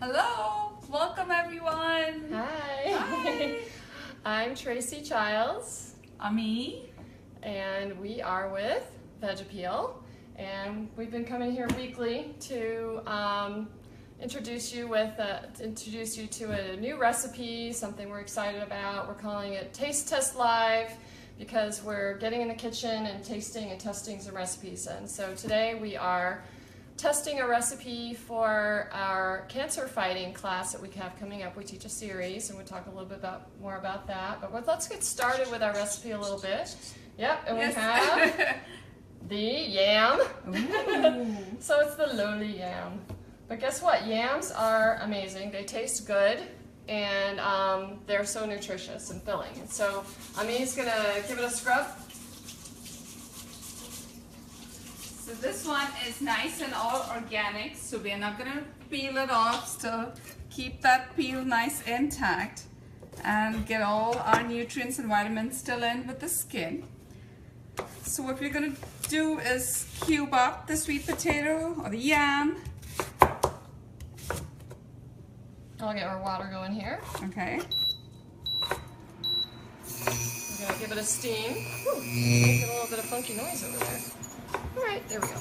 Hello, welcome everyone. Hi. Hi. I'm Tracy Childs. Ami. And we are with Veg-Appeal. And we've been coming here weekly to introduce you to a new recipe, something we're excited about. We're calling it Taste Test Live because we're getting in the kitchen and tasting and testing some recipes. And so today we are testing a recipe for our cancer fighting class that we have coming up. We teach a series and we'll talk a little bit more about that. But let's get started with our recipe a little bit. Yep, and Yes. we have the yam. So it's the lowly yam. But guess what? Yams are amazing. They taste good and they're so nutritious and filling. And so Ami's gonna give it a scrub. So this one is nice and all organic, so we're not gonna peel it off, still keep that peel nice intact and get all our nutrients and vitamins still in with the skin. So what we're gonna do is cube up the sweet potato or the yam. I'll get our water going here. Okay. We're gonna give it a steam. Whew, making a little bit of funky noise over there. All right, there we go.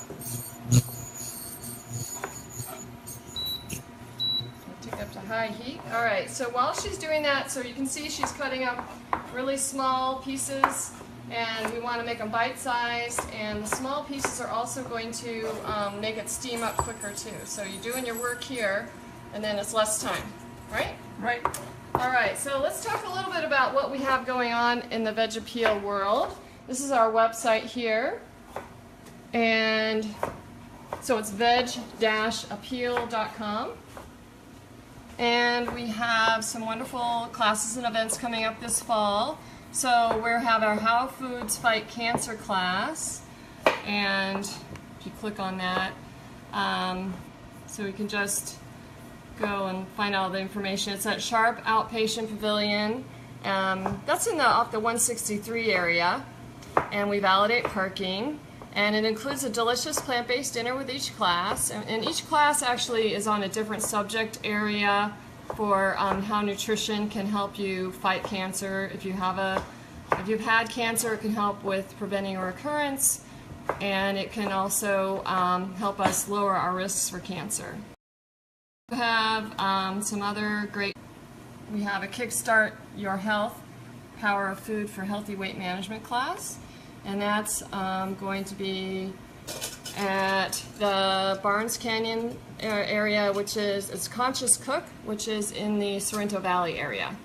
Take up to high heat. All right, so while she's doing that, so you can see she's cutting up really small pieces, and we want to make them bite-sized, and the small pieces are also going to make it steam up quicker too. So you're doing your work here, and then it's less time, right? Right. All right, so let's talk a little bit about what we have going on in the Veg-Appeal world. This is our website here. And so it's veg-appeal.com. And we have some wonderful classes and events coming up this fall. So we have our How Foods Fight Cancer class. And if you click on that, so we can just go and find all the information. It's at Sharp Outpatient Pavilion. That's in off the 163 area. And we validate parking. And it includes a delicious plant-based dinner with each class. And each class actually is on a different subject area for how nutrition can help you fight cancer. If you've had cancer, it can help with preventing a recurrence, and it can also help us lower our risks for cancer. We have some other great. We have a Kickstart Your Health, Power of Food for Healthy Weight Management class. And that's going to be at the Barnes Canyon area, which is, it's Conscious Cook, which is in the Sorrento Valley area.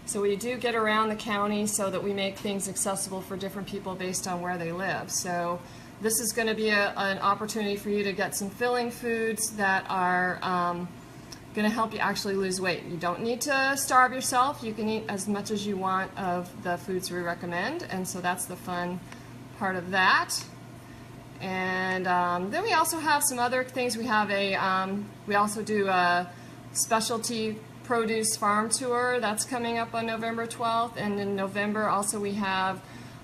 So we do get around the county so that we make things accessible for different people based on where they live. So this is going to be an opportunity for you to get some filling foods that are going to help you actually lose weight. You don't need to starve yourself. You can eat as much as you want of the foods we recommend, and so that's the fun part of that. And then we also have some other things. We have we also do a specialty produce farm tour that's coming up on November 12th, and in November also we have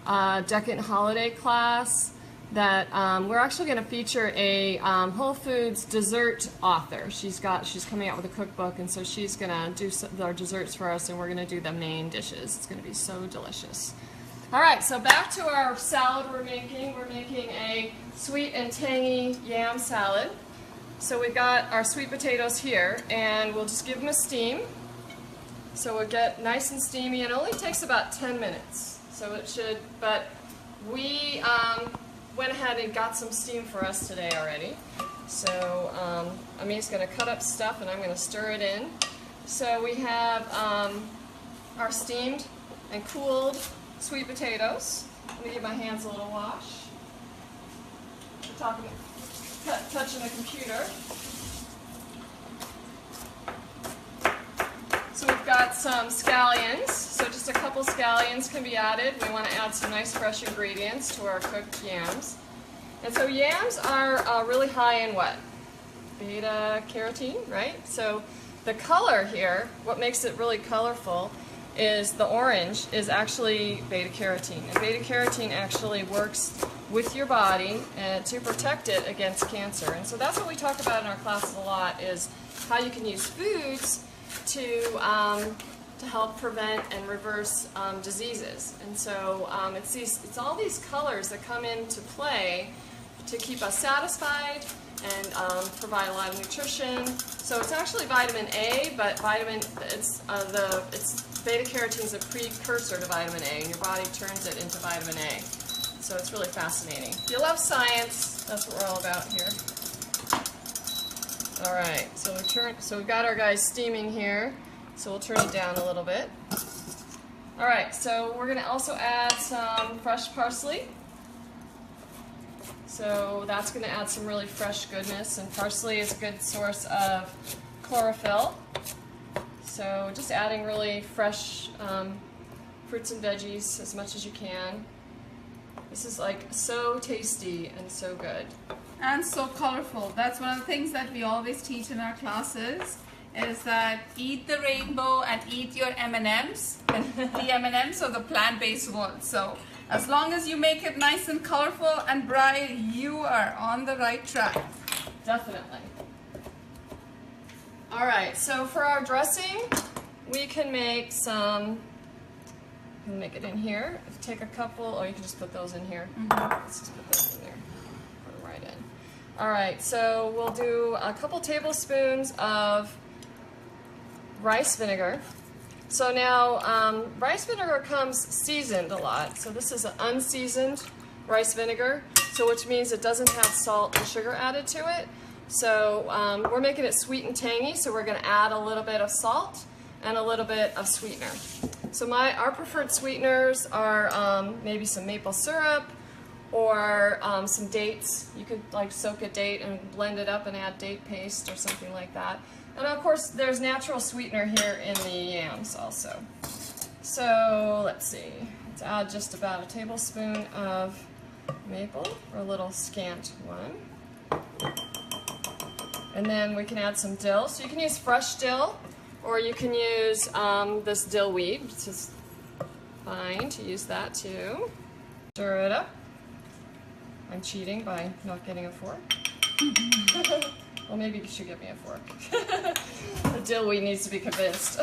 a Decadent Holiday class that we're actually going to feature a Whole Foods dessert author. She's coming out with a cookbook, and so she's going to do our desserts for us, and we're going to do the main dishes. It's going to be so delicious. All right, so back to our salad we're making. We're making a sweet and tangy yam salad. So we've got our sweet potatoes here, and we'll just give them a steam. So we'll get nice and steamy. It only takes about 10 minutes. So it should, but we went ahead and got some steam for us today already. So Ami's going to cut up stuff, and I'm going to stir it in. So we have our steamed and cooled sweet potatoes. Let me give my hands a little wash. We're touching the computer. So we've got some scallions. So just a couple scallions can be added. We want to add some nice fresh ingredients to our cooked yams. And so yams are really high in what? Beta carotene, right? So the color here, what makes it really colorful, is the orange is actually beta carotene. And beta carotene actually works with your body and to protect it against cancer. And so that's what we talk about in our classes a lot, is how you can use foods to help prevent and reverse diseases. And so it's all these colors that come into play to keep us satisfied and provide a lot of nutrition. So it's actually vitamin A, but beta-carotene is a precursor to vitamin A, and your body turns it into vitamin A. So it's really fascinating. If you love science, that's what we're all about here. All right, so we've got our guys steaming here. So we'll turn it down a little bit. All right, so we're going to also add some fresh parsley. So that's going to add some really fresh goodness, and parsley is a good source of chlorophyll. So just adding really fresh fruits and veggies as much as you can. This is like so tasty and so good. And so colorful. That's one of the things that we always teach in our classes, is that eat the rainbow and eat your M&Ms. The M&Ms are the plant-based ones. So as long as you make it nice and colorful and bright, you are on the right track. Definitely. All right, so for our dressing, we can make some, make it in here. Take a couple, or you can just put those in here. Let's just put those in there. Put them right in. All right, so we'll do a couple tablespoons of rice vinegar. So now, rice vinegar comes seasoned a lot. So this is an unseasoned rice vinegar, so which means it doesn't have salt and sugar added to it. So we're making it sweet and tangy, so we're going to add a little bit of salt and a little bit of sweetener. So our preferred sweeteners are maybe some maple syrup or some dates. You could like soak a date and blend it up and add date paste or something like that. And of course, there's natural sweetener here in the yams also. So let's see, let's add just about a tablespoon of maple, or a little scant one. And then we can add some dill. So you can use fresh dill, or you can use this dill weed, which is fine to use that too. Stir it up. I'm cheating by not getting a fork. Well, maybe you should give me a fork. The dill weed needs to be convinced.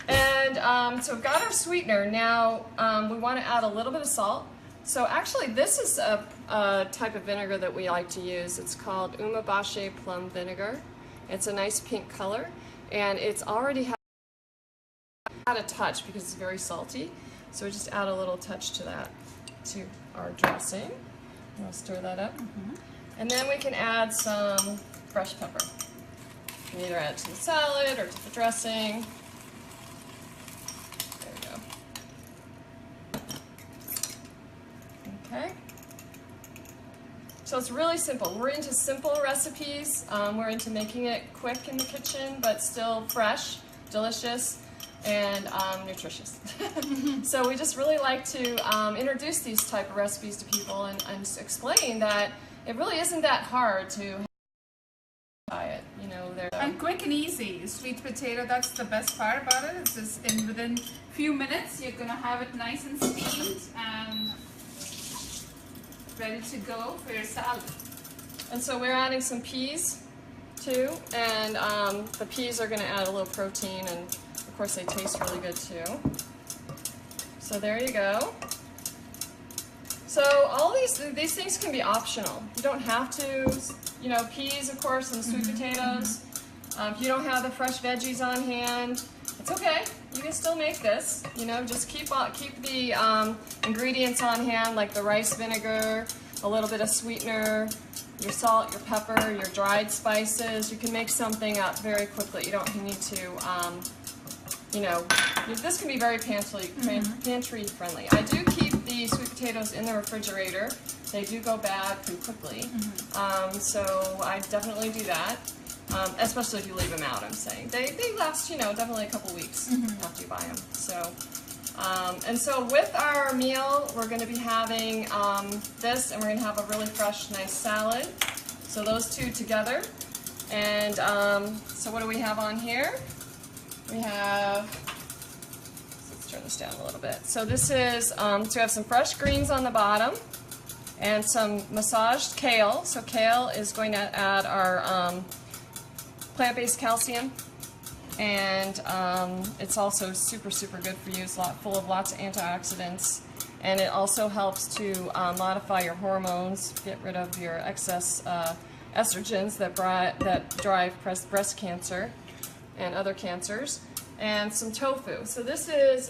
And so we've got our sweetener. Now we want to add a little bit of salt. So actually this is a type of vinegar that we like to use. It's called Umeboshi plum vinegar. It's a nice pink color, and it's already had a touch because it's very salty. So we just add a little touch to that, to our dressing. We'll stir that up. And then we can add some fresh pepper. You can either add it to the salad or to the dressing. There we go. Okay. So it's really simple. We're into simple recipes. We're into making it quick in the kitchen, but still fresh, delicious, and nutritious. So we just really like to introduce these type of recipes to people and explain that it really isn't that hard to buy it. You know, and quick and easy. Sweet potato, that's the best part about it. It's just within a few minutes you're gonna have it nice and steamed and ready to go for your salad. And so we're adding some peas too, and the peas are going to add a little protein, and of course they taste really good too. So there you go. So all these things can be optional. You don't have to, you know, peas of course and sweet potatoes. If you don't have the fresh veggies on hand, it's okay. You can still make this. You know, just keep the ingredients on hand, like the rice vinegar, a little bit of sweetener, your salt, your pepper, your dried spices. You can make something up very quickly. You don't need to, you know, this can be very pantry friendly. I do keep the sweet potatoes in the refrigerator. They do go bad pretty quickly, so I definitely do that. Especially if you leave them out, I'm saying. They last, you know, definitely a couple weeks after you buy them. So, and so with our meal, we're going to be having this, and we're going to have a really fresh, nice salad. So those two together. And so what do we have on here? We have, let's turn this down a little bit. So this is, so we have some fresh greens on the bottom. and some massaged kale. So kale is going to add our plant-based calcium, and it's also super good for you. It's full of lots of antioxidants, and it also helps to modify your hormones, get rid of your excess estrogens that drive breast cancer and other cancers. And some tofu. So this is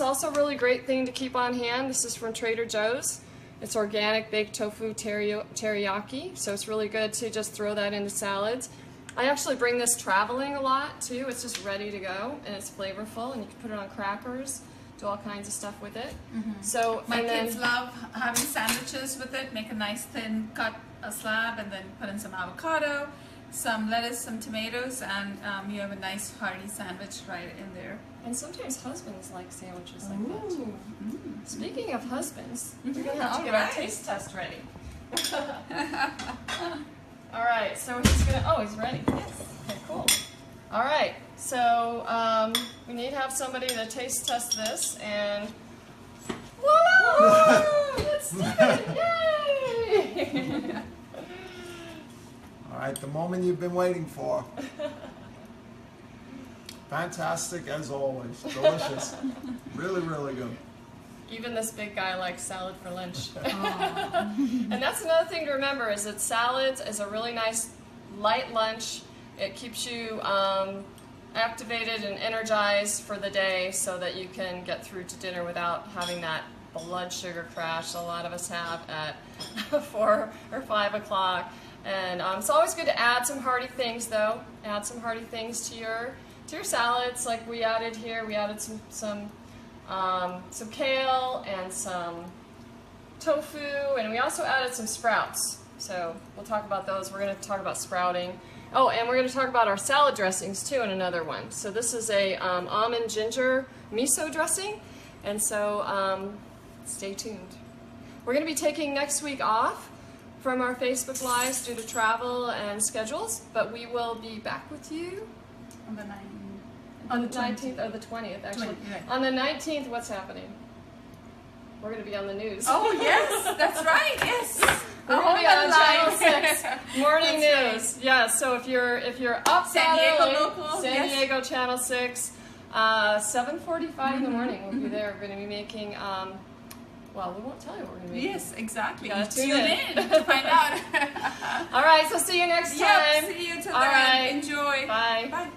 also a really great thing to keep on hand. This is from Trader Joe's. It's organic baked tofu teriyaki, so it's really good to just throw that into salads. I actually bring this traveling a lot too. It's just ready to go, and it's flavorful, and you can put it on crackers, do all kinds of stuff with it. So my kids love having sandwiches with it. Make a nice thin cut slab, and then put in some avocado, some lettuce, some tomatoes, and you have a nice hearty sandwich right in there. And sometimes husbands like sandwiches like that too. Speaking of husbands, we're going to have to get our taste test ready. All right, so he's going to, he's ready. Yes. Okay, cool. All right, so we need to have somebody to taste test this, and voila! Let's do it! Yay! All right, the moment you've been waiting for. Fantastic as always. Delicious. Really good. Even this big guy likes salad for lunch. And that's another thing to remember, is that salads is a really nice light lunch. It keeps you activated and energized for the day so that you can get through to dinner without having that blood sugar crash a lot of us have at 4 or 5 o'clock. And it's always good to add some hearty things, though. Add some hearty things to your salads, like we added here. We added some kale and some tofu, and we also added some sprouts. So we'll talk about those. We're going to talk about sprouting. Oh, and we're going to talk about our salad dressings too in another one. So this is a almond ginger miso dressing, and so stay tuned. We're going to be taking next week off from our Facebook Lives due to travel and schedules, but we will be back with you On the 19th. on the 19th or the 20th, actually. 20th, right. On the 19th, what's happening? We're going to be on the news. Oh yes, that's right. Yes. We're going to be on Channel 6 morning news. Right. Yeah, so if you're up San that Diego early, local, San yes. Diego Channel 6, 7:45 in the morning we'll be there. We're going to be making well, we won't tell you what we're going to be. Yes, exactly. Gotta Tune tune in to find out. All right, so see you next time. Yep, see you till All then. right. Enjoy. Bye. Bye.